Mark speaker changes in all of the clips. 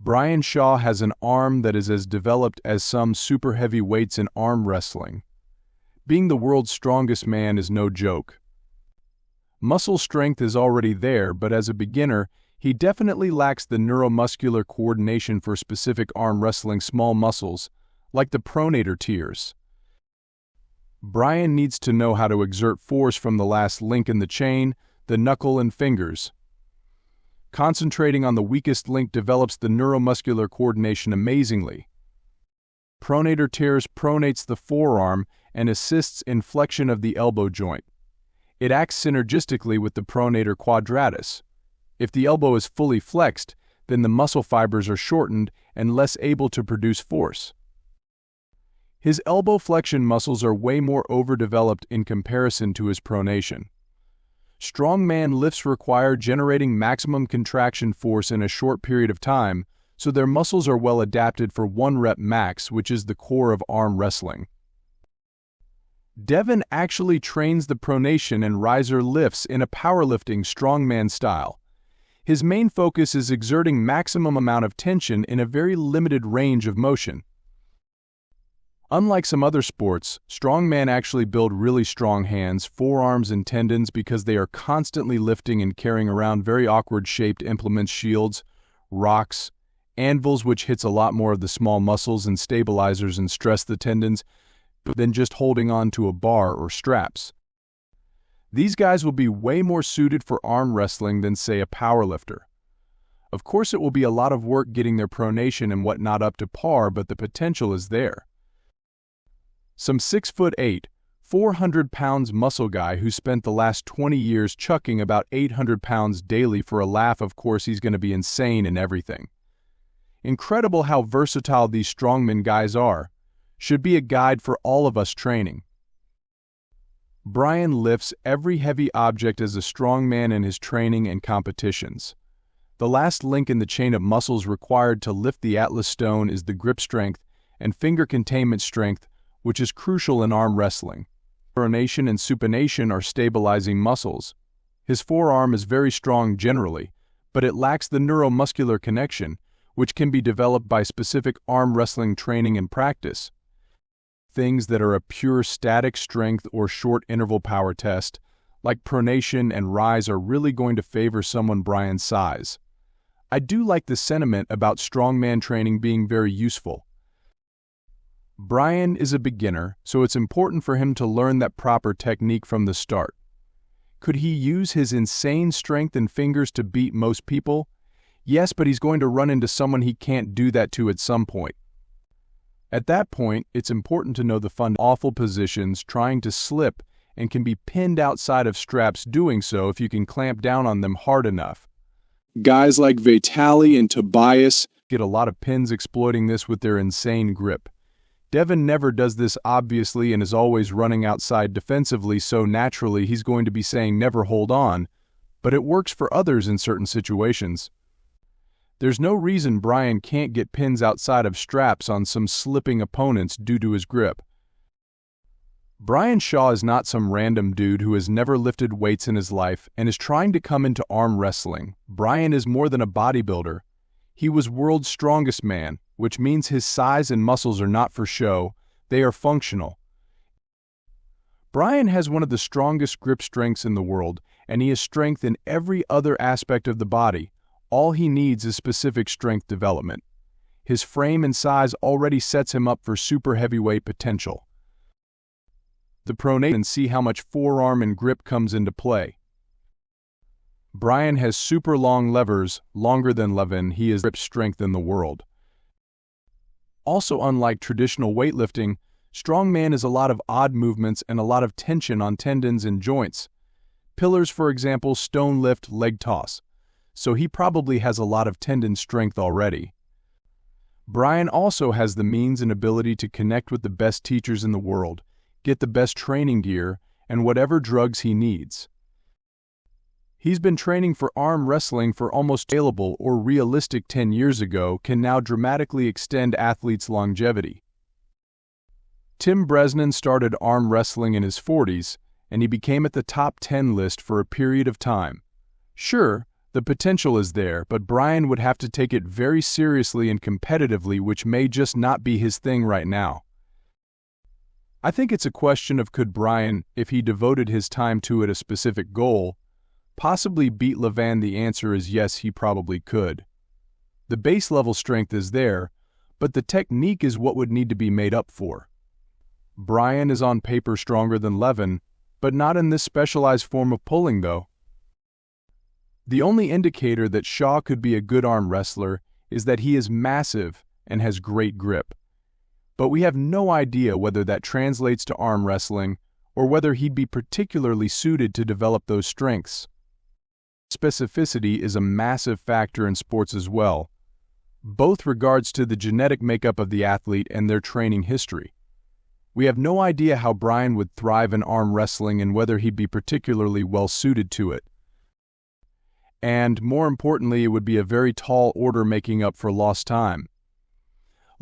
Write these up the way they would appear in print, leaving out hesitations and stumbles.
Speaker 1: Brian Shaw has an arm that is as developed as some super heavy weights in arm wrestling. Being the world's strongest man is no joke. Muscle strength is already there, but as a beginner, he definitely lacks the neuromuscular coordination for specific arm wrestling small muscles, like the pronator tiers. Brian needs to know how to exert force from the last link in the chain, the knuckle and fingers. Concentrating on the weakest link develops the neuromuscular coordination amazingly. Pronator tears pronates the forearm and assists in flexion of the elbow joint. It acts synergistically with the pronator quadratus. If the elbow is fully flexed, then the muscle fibers are shortened and less able to produce force. His elbow flexion muscles are way more overdeveloped in comparison to his pronation. Strongman lifts require generating maximum contraction force in a short period of time, so their muscles are well adapted for 1 rep max, which is the core of arm wrestling. Devin actually trains the pronation and riser lifts in a powerlifting strongman style. His main focus is exerting maximum amount of tension in a very limited range of motion. Unlike some other sports, strongmen actually build really strong hands, forearms, and tendons because they are constantly lifting and carrying around very awkward-shaped implements, shields, rocks, anvils, which hits a lot more of the small muscles and stabilizers and stress the tendons than just holding on to a bar or straps. These guys will be way more suited for arm wrestling than, say, a powerlifter. Of course, it will be a lot of work getting their pronation and whatnot up to par, but the potential is there. Some 6'8", 400 pounds muscle guy who spent the last 20 years chucking about 800 pounds daily for a laugh. Of course, he's going to be insane in everything. Incredible how versatile these strongman guys are. Should be a guide for all of us training. Brian lifts every heavy object as a strongman in his training and competitions. The last link in the chain of muscles required to lift the Atlas stone is the grip strength and finger containment strength, which is crucial in arm wrestling. Pronation and supination are stabilizing muscles. His forearm is very strong generally, but it lacks the neuromuscular connection, which can be developed by specific arm wrestling training and practice. Things that are a pure static strength or short interval power test, like pronation and rise, are really going to favor someone Brian's size. I do like the sentiment about strongman training being very useful. Brian is a beginner, so it's important for him to learn that proper technique from the start. Could he use his insane strength and fingers to beat most people? Yes, but he's going to run into someone he can't do that to at some point. At that point, it's important to know the awful positions, trying to slip, and can be pinned outside of straps doing so if you can clamp down on them hard enough. Guys like Vitali and Tobias get a lot of pins exploiting this with their insane grip. Devin never does this obviously and is always running outside defensively, so naturally he's going to be saying never hold on, but it works for others in certain situations. There's no reason Brian can't get pins outside of straps on some slipping opponents due to his grip. Brian Shaw is not some random dude who has never lifted weights in his life and is trying to come into arm wrestling. Brian is more than a bodybuilder. He was world's strongest man, which means his size and muscles are not for show, they are functional. Brian has one of the strongest grip strengths in the world, and he has strength in every other aspect of the body. All he needs is specific strength development. His frame and size already sets him up for super heavyweight potential. The pronation and see how much forearm and grip comes into play. Brian has super long levers, longer than Levin. He has grip strength in the world. Also, unlike traditional weightlifting, strongman is a lot of odd movements and a lot of tension on tendons and joints. Pillars, for example, stone lift, leg toss. So he probably has a lot of tendon strength already. Brian also has the means and ability to connect with the best teachers in the world, get the best training gear, and whatever drugs he needs. He's been training for arm wrestling for almost scalable or realistic 10 years ago, can now dramatically extend athletes' longevity. Tim Bresnan started arm wrestling in his 40s, and he became at the top 10 list for a period of time. Sure, The potential is there, but Brian would have to take it very seriously and competitively, which may just not be his thing right now. I think it's a question of could Brian, if he devoted his time to it a specific goal, possibly beat Levan. The answer is yes, he probably could. The base level strength is there, but the technique is what would need to be made up for. Brian is on paper stronger than Levan, but not in this specialized form of pulling though. The only indicator that Shaw could be a good arm wrestler is that he is massive and has great grip. But we have no idea whether that translates to arm wrestling or whether he'd be particularly suited to develop those strengths. Specificity is a massive factor in sports as well, both regards to the genetic makeup of the athlete and their training history. We have no idea how Brian would thrive in arm wrestling and whether he'd be particularly well suited to it. And more importantly, it would be a very tall order making up for lost time.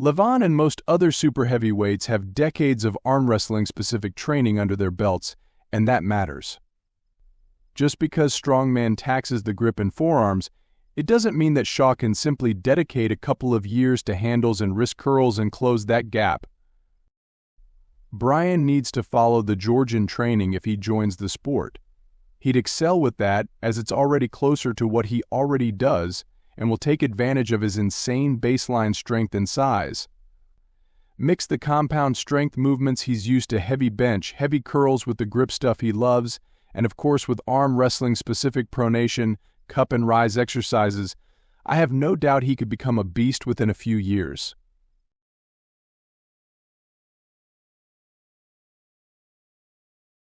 Speaker 1: Levan and most other super heavyweights have decades of arm wrestling specific training under their belts, and that matters. Just because Strongman taxes the grip and forearms, it doesn't mean that Shaw can simply dedicate a couple of years to handles and wrist curls and close that gap. Brian needs to follow the Georgian training if he joins the sport. He'd excel with that as it's already closer to what he already does and will take advantage of his insane baseline strength and size. Mix the compound strength movements he's used to heavy bench, heavy curls with the grip stuff he loves, and of course with arm wrestling specific pronation, cup and rise exercises. I have no doubt he could become a beast within a few years.